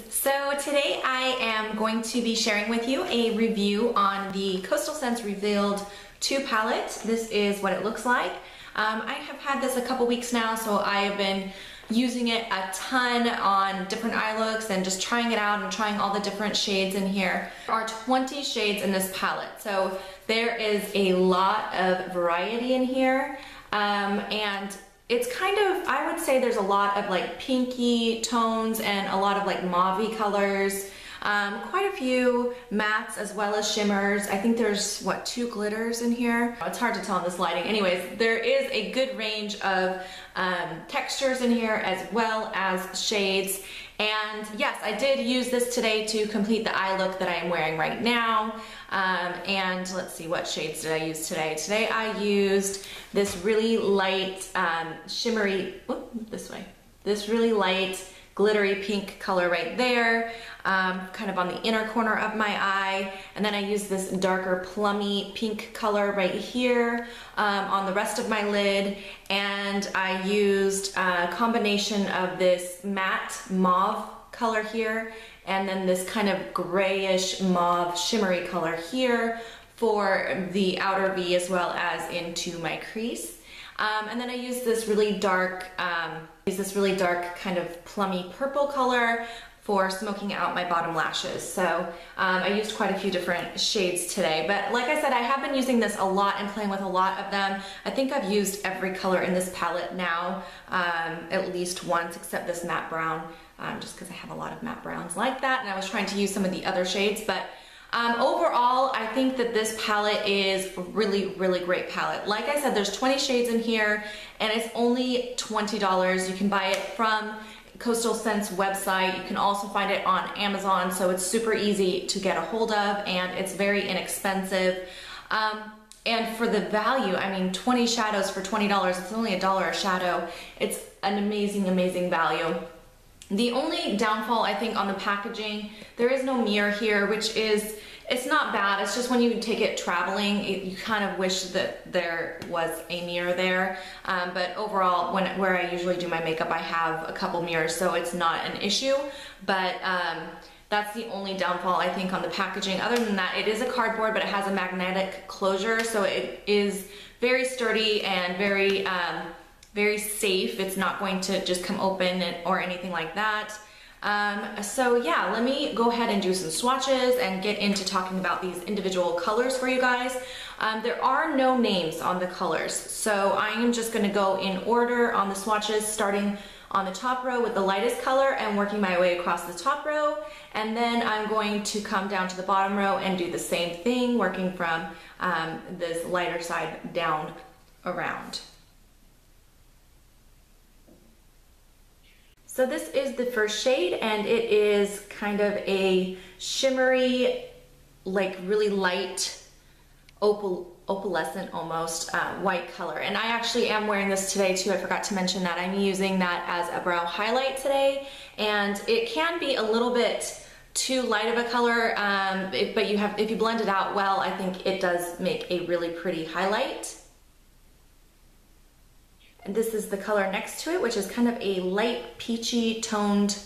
So today I am going to be sharing with you a review on the Coastal Scents Revealed 2 palette. This is what it looks like. I have had this a couple weeks now, so I have been using it a ton on different eye looks and just trying it out and trying all the different shades in here. There are 20 shades in this palette, so there is a lot of variety in here. And it's kind of, I would say there's a lot of like pinky tones and a lot of like mauve-y colors. Quite a few mattes as well as shimmers. I think there's, what, 2 glitters in here? It's hard to tell in this lighting. Anyways, there is a good range of textures in here as well as shades. And yes, I did use this today to complete the eye look that I am wearing right now. And let's see, what shades did I use today? Today I used this really light shimmery, this really light glittery pink color right there, kind of on the inner corner of my eye. And then I used this darker plummy pink color right here on the rest of my lid. And I used a combination of this matte mauve color here and then this kind of grayish mauve shimmery color here for the outer V as well as into my crease. And then I used this really dark, kind of plummy purple color for smoking out my bottom lashes. So I used quite a few different shades today. But like I said, I have been using this a lot and playing with a lot of them. I think I've used every color in this palette now at least once, except this matte brown, just because I have a lot of matte browns like that. And I was trying to use some of the other shades, but overall, I think that this palette is a really, really great palette. Like I said, there's 20 shades in here and it's only $20. You can buy it from Coastal Scents website. You can also find it on Amazon, so it's super easy to get a hold of and it's very inexpensive. And for the value, I mean, 20 shadows for $20, it's only $1 a shadow. It's an amazing, amazing value. The only downfall, I think, on the packaging, there is no mirror here, which is, it's not bad. It's just when you take it traveling, you kind of wish that there was a mirror there. But overall, where I usually do my makeup, I have a couple mirrors, so it's not an issue. But that's the only downfall, I think, on the packaging. Other than that, it is a cardboard, but it has a magnetic closure, so it is very sturdy and very safe. It's not going to just come open or anything like that. So yeah, let me go ahead and do some swatches and get into talking about these individual colors for you guys. There are no names on the colors, so I am just going to go in order on the swatches, starting on the top row with the lightest color and working my way across the top row, and then I'm going to come down to the bottom row and do the same thing, working from this lighter side down around. So this is the first shade, and it is kind of a shimmery, like really light opalescent almost white color. And I actually am wearing this today too. I forgot to mention that. I'm using that as a brow highlight today, and it can be a little bit too light of a color, but if you blend it out well, I think it does make a really pretty highlight. And this is the color next to it, which is kind of a light peachy toned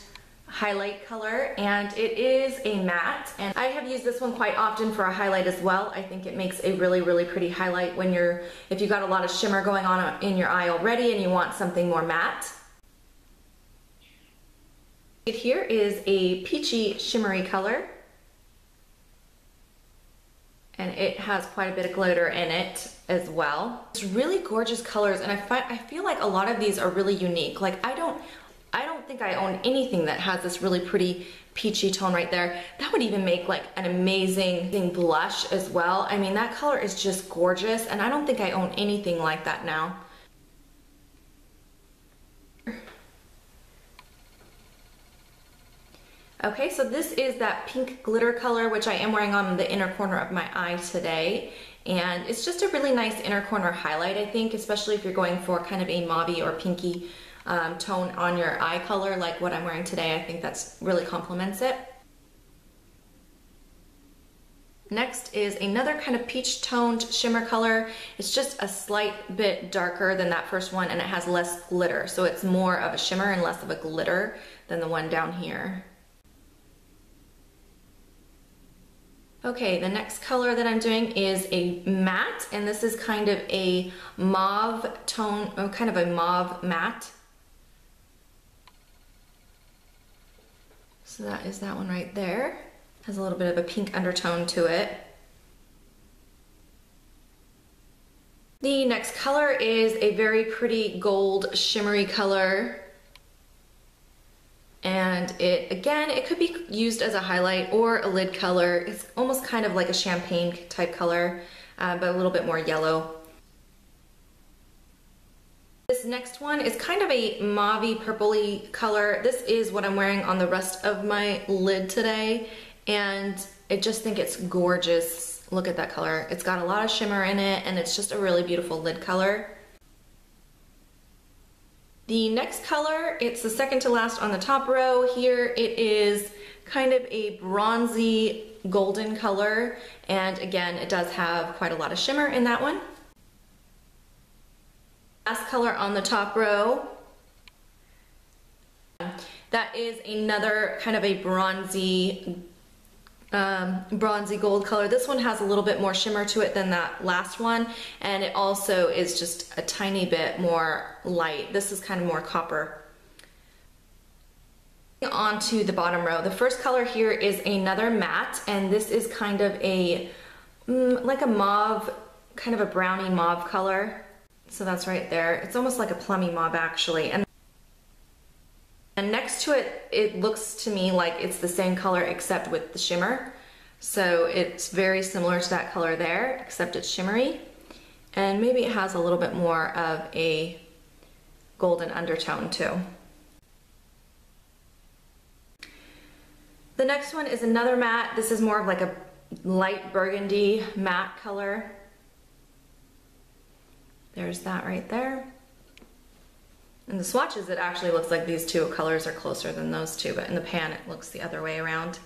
highlight color, and it is a matte, and I have used this one quite often for a highlight as well. I think it makes a really, really pretty highlight when if you've got a lot of shimmer going on in your eye already and you want something more matte. Here is a peachy shimmery color, and it has quite a bit of glitter in it as well. It's really gorgeous colors, and I feel like a lot of these are really unique. Like I don't think I own anything that has this really pretty peachy tone right there. That would even make like an amazing blush as well. I mean, that color is just gorgeous, and I don't think I own anything like that now. Okay, so this is that pink glitter color, which I am wearing on the inner corner of my eye today. And it's just a really nice inner corner highlight, I think, especially if you're going for kind of a mauve or pinky tone on your eye color like what I'm wearing today. I think that's really complements it. Next is another kind of peach toned shimmer color. It's just a slight bit darker than that first one, and it has less glitter. So it's more of a shimmer and less of a glitter than the one down here. Okay, the next color that I'm doing is a matte, and this is kind of a mauve tone, or kind of a mauve matte. So that is that one right there. Has a little bit of a pink undertone to it. The next color is a very pretty gold shimmery color. And it, again, it could be used as a highlight or a lid color. It's almost kind of like a champagne type color, but a little bit more yellow. This next one is kind of a mauvey purpley color. This is what I'm wearing on the rest of my lid today, and I just think it's gorgeous. Look at that color. It's got a lot of shimmer in it, and it's just a really beautiful lid color. The next color, it's the second to last on the top row here. It is kind of a bronzy golden color, and again, it does have quite a lot of shimmer in that one. Last color on the top row, that is another kind of a bronzy gold color. This one has a little bit more shimmer to it than that last one, and it also is just a tiny bit more light. This is kind of more copper. On to the bottom row. The first color here is another matte, and this is kind of a like a mauve, kind of a browny mauve color. So that's right there. It's almost like a plummy mauve actually. And next to it, it looks to me like it's the same color except with the shimmer. So it's very similar to that color there, except it's shimmery. And maybe it has a little bit more of a golden undertone too. The next one is another matte. This is more of like a light burgundy matte color. There's that right there. In the swatches, it actually looks like these two colors are closer than those two, but in the pan, it looks the other way around.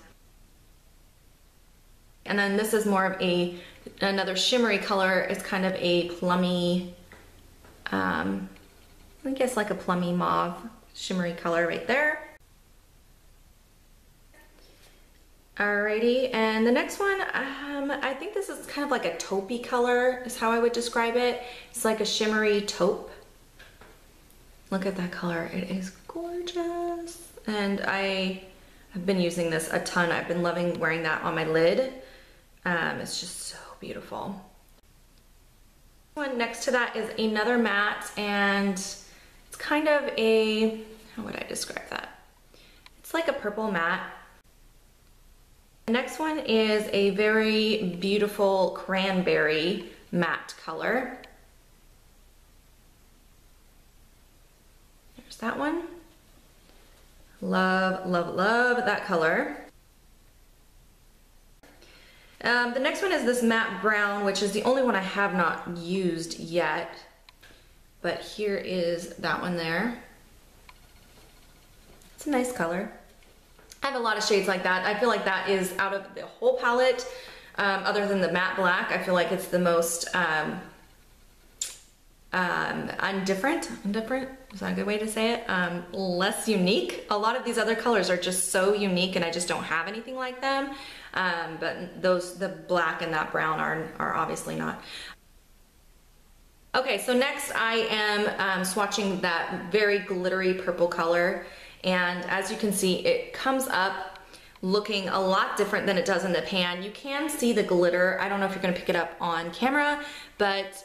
And then this is more of another shimmery color. It's kind of a plummy, I guess like a plummy mauve shimmery color right there. Alrighty, and the next one, I think this is kind of like a taupey color is how I would describe it. It's like a shimmery taupe. Look at that color, it is gorgeous. And I have been using this a ton. I've been loving wearing that on my lid. It's just so beautiful. One next to that is another matte, and it's kind of a, how would I describe that? It's like a purple matte. The next one is a very beautiful cranberry matte color. There's that one. Love, love, love that color. The next one is this matte brown, which is the only one I have not used yet. But here is that one there. It's a nice color. I have a lot of shades like that. I feel like that is out of the whole palette, other than the matte black, I feel like it's the most indifferent, is that a good way to say it? Less unique. A lot of these other colors are just so unique and I just don't have anything like them. But the black and that brown are obviously not. Okay, so next I am swatching that very glittery purple color. And as you can see, it comes up looking a lot different than it does in the pan. You can see the glitter. I don't know if you're gonna pick it up on camera, but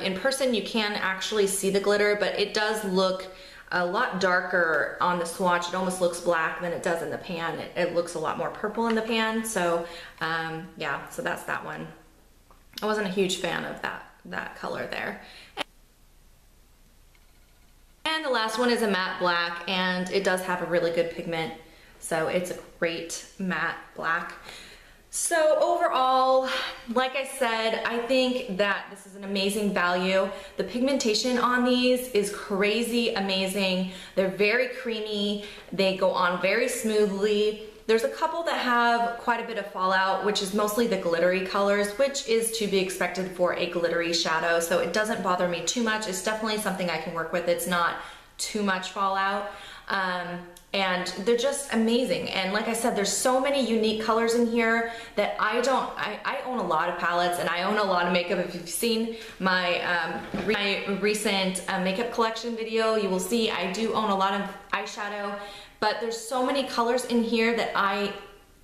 in person you can actually see the glitter, but it does look a lot darker on the swatch. It almost looks black than it does in the pan. It looks a lot more purple in the pan. So yeah, so that's that one. I wasn't a huge fan of that color there. And the last one is a matte black, and it does have a really good pigment, so it's a great matte black. So overall, like I said, I think that this is an amazing value. The pigmentation on these is crazy amazing. They're very creamy. They go on very smoothly. There's a couple that have quite a bit of fallout, which is mostly the glittery colors, which is to be expected for a glittery shadow. So it doesn't bother me too much. It's definitely something I can work with. It's not too much fallout. and they're just amazing. And like I said, there's so many unique colors in here that I own a lot of palettes and I own a lot of makeup. If you've seen my recent makeup collection video, you will see I do own a lot of eyeshadow, but there's so many colors in here that I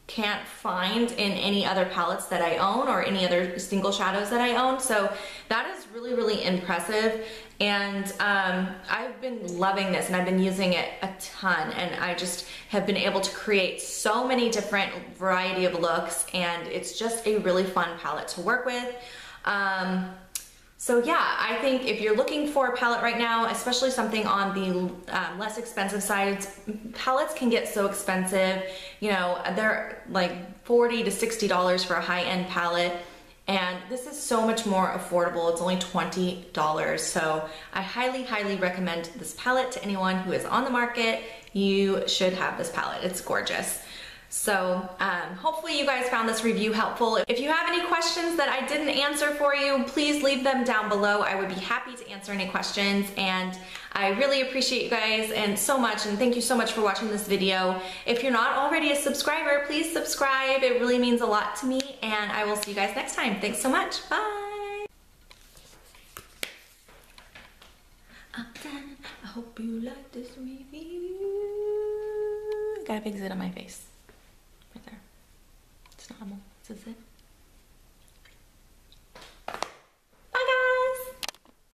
can't find in any other palettes that I own or any other single shadows that I own. So that is really, really impressive. And I've been loving this and I've been using it a ton, and I just have been able to create so many different variety of looks, and it's just a really fun palette to work with. So yeah, I think if you're looking for a palette right now, especially something on the less expensive side, palettes can get so expensive. You know, they're like $40 to $60 for a high-end palette, and this is so much more affordable. It's only $20. So I highly, highly recommend this palette to anyone who is on the market. You should have this palette. It's gorgeous. So hopefully you guys found this review helpful. If you have any questions that I didn't answer for you, please leave them down below. I would be happy to answer any questions, and I really appreciate you guys and so much, and thank you so much for watching this video. If you're not already a subscriber, please subscribe. It really means a lot to me, and I will see you guys next time. Thanks so much. Bye. I'm done. I hope you like this review. Got a big zit on my face. Right there. It's normal. This is it.